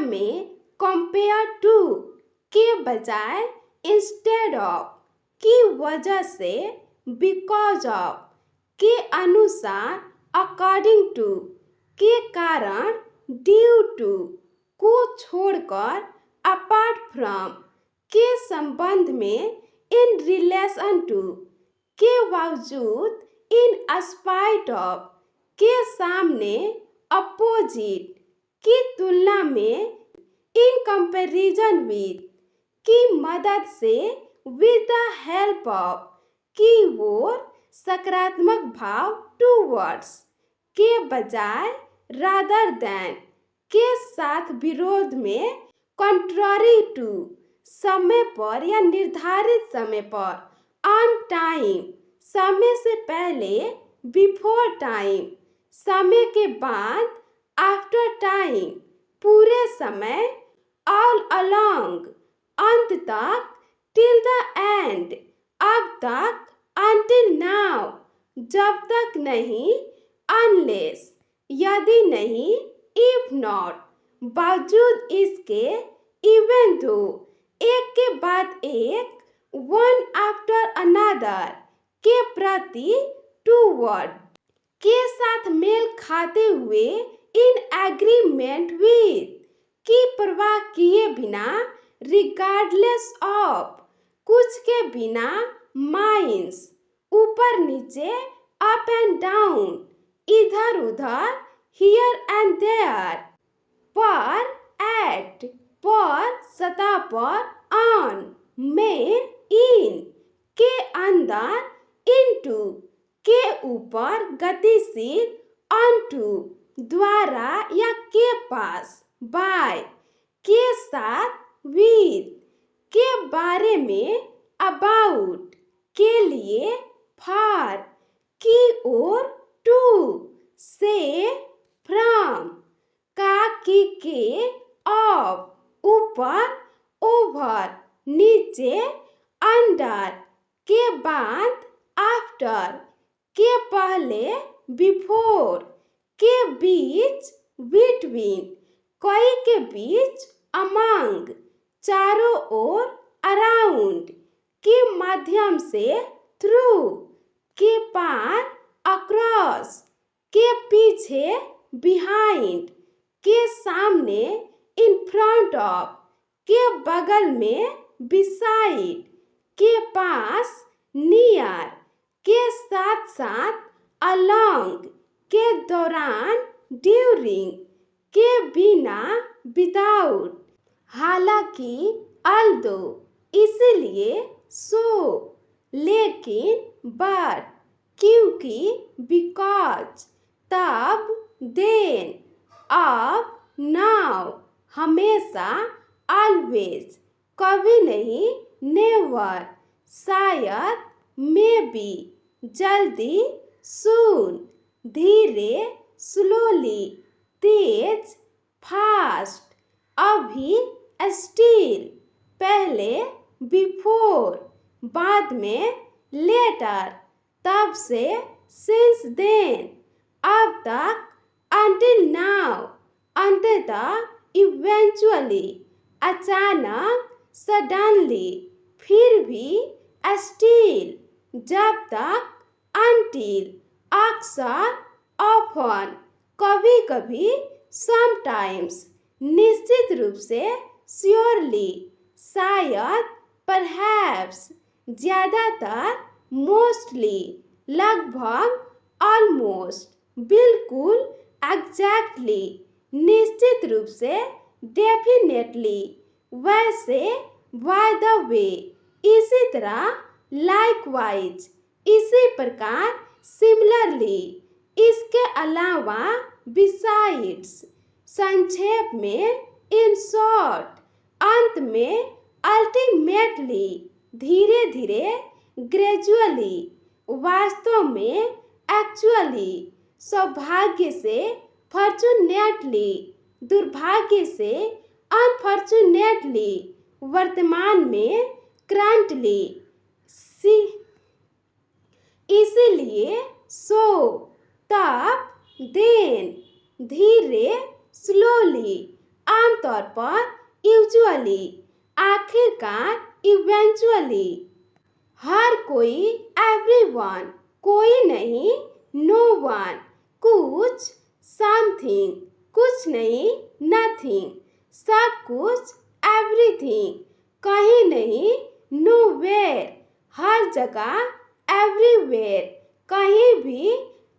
में compare to के बजाय इंस्टेड ऑफ, की वजह से बिकॉज ऑफ, के अनुसार अकॉर्डिंग टू, के कारण ड्यू टू, को छोड़कर अपार्ट फ्रॉम, के संबंध में इन रिलेशन टू, के बावजूद इन स्पाइट ऑफ, के सामने अपोजिट, की तुलना में इन कंपैरिजन विद, की मदद से विद द हेल्प ऑफ, की ओर सकारात्मक भाव टूवर्ड्स, के बजाय रादर देन, के साथ विरोध में कंट्रारी टू, समय पर या निर्धारित समय पर, ऑन टाइम, समय से पहले, बिफोर टाइम, समय के बाद, आफ्टर टाइम, पूरे समय, ऑल अलोंग, अंत तक, टिल द एंड, अब तक, until now, जब तक नहीं, unless, यदि नहीं, if not, बावजूद इसके, even though, एक के बाद एक, one after another, के प्रति, toward, के साथ मेल खाते हुए, in agreement with, की परवाह किए बिना, regardless of, कुछ के बिना, माइंस, ऊपर नीचे, अप एंड डाउन, इधर उधर, हियर एंड देयर, पर, एट, पर, सतह पर, ऑन, में, इन, के अंदर, इनटू, के ऊपर, गतिशील, ऑनटू, द्वारा या के पास, बाय, के साथ, विद, के बारे में, अबाउट, के लिए, फार, की ओर, टू, से, फ्रॉम, का, की, के, ऑफ, ऊपर, ओवर, नीचे, अंडर, के बाद, आफ्टर, के पहले, बिफोर, के बीच, बिटवीन, कई के बीच, अमंग, चारों ओर, अराउंड, के माध्यम से, थ्रू, के पार, अक्रॉस, के पीछे, बिहाइंड, के सामने, इन फ्रंट ऑफ, के बगल में, बिसाइड, के पास, नियर, के साथ साथ, अलोंग, के दौरान, ड्यूरिंग, के बिना, विदाउट, हालांकि, अल्दो, इसलिए, सो, लेकिन, बट, क्योंकि, बिकॉज, तब, देन, अब, नाउ, हमेशा, ऑलवेज, कभी नहीं, नेवर, शायद, मे बी, जल्दी, सून, धीरे, स्लोली, तेज, फास्ट, अभी, स्टिल, पहले, बिफोर, बाद में, लेटर, तब से, सिंस देन, अब तक, until now, अंततः, इवेंचुअली, अचानक, सडनली, फिर भी, स्टिल, जब तक, until, अक्सर, ऑफन, कभी कभी, समटाइम्स, निश्चित रूप से, श्योरली, शायद, परहैप्स, ज्यादातर, मोस्टली, लगभग, ऑलमोस्ट, बिल्कुल, एग्जैक्टली, निश्चित रूप से, डेफिनेटली, वैसे, बाय द वे, इसी तरह, लाइकवाइज, इसी प्रकार, सिमिलरली, इसके अलावा, बिसाइड्स, संक्षेप में, इन शॉर्ट, अंत में, अल्टीमेटली, धीरे धीरे, ग्रेजुअली, वास्तव में, एक्चुअली, सौभाग्य से, फॉर्चुनेटली, दुर्भाग्य से, अनफॉर्चुनेटली, वर्तमान में, करंटली, इसीलिए, सो, तब, देन, धीरे, स्लोली, आमतौर पर, यूजुअली, आखिरकार, इवेंचुअली। हर कोई, एवरीवन, कोई नहीं, नो वन। कुछ, समथिंग, कुछ नहीं, नथिंग। सब कुछ, एवरीथिंग, कहीं नहीं, नोवेयर। हर जगह, एवरीवेयर, कहीं भी,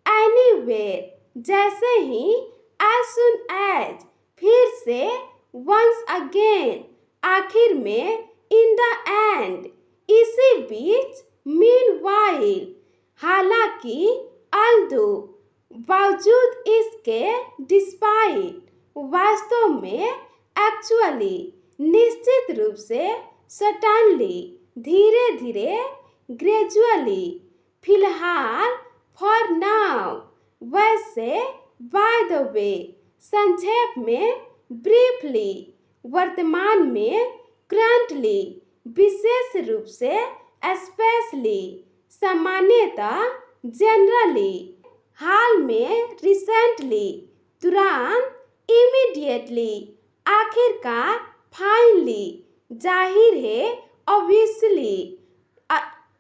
एनीवेयर। जैसे ही, एज सुन एज, फिर से, वंस अगेन, आखिर में, इन द एंड, इसी बीच, मीनवाइल, हालांकि, अल्दो, बावजूद इसके, डिस्पाइट, वास्तव में, एक्चुअली, निश्चित रूप से, सडनली, धीरे धीरे, ग्रेजुअली, फिलहाल, फॉर नाउ, वैसे, बाय द वे, संक्षेप में, ब्रीफली, वर्तमान में, करंटली, विशेष रूप से, स्पेशली, सामान्यतः, जनरली, हाल में, रिसेंटली, तुरंत, इमीडिएटली, आखिरकार, फाइनली, जाहिर है, ऑब्वियसली,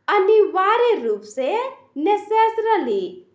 अनिवार्य रूप से, नेसेसरली।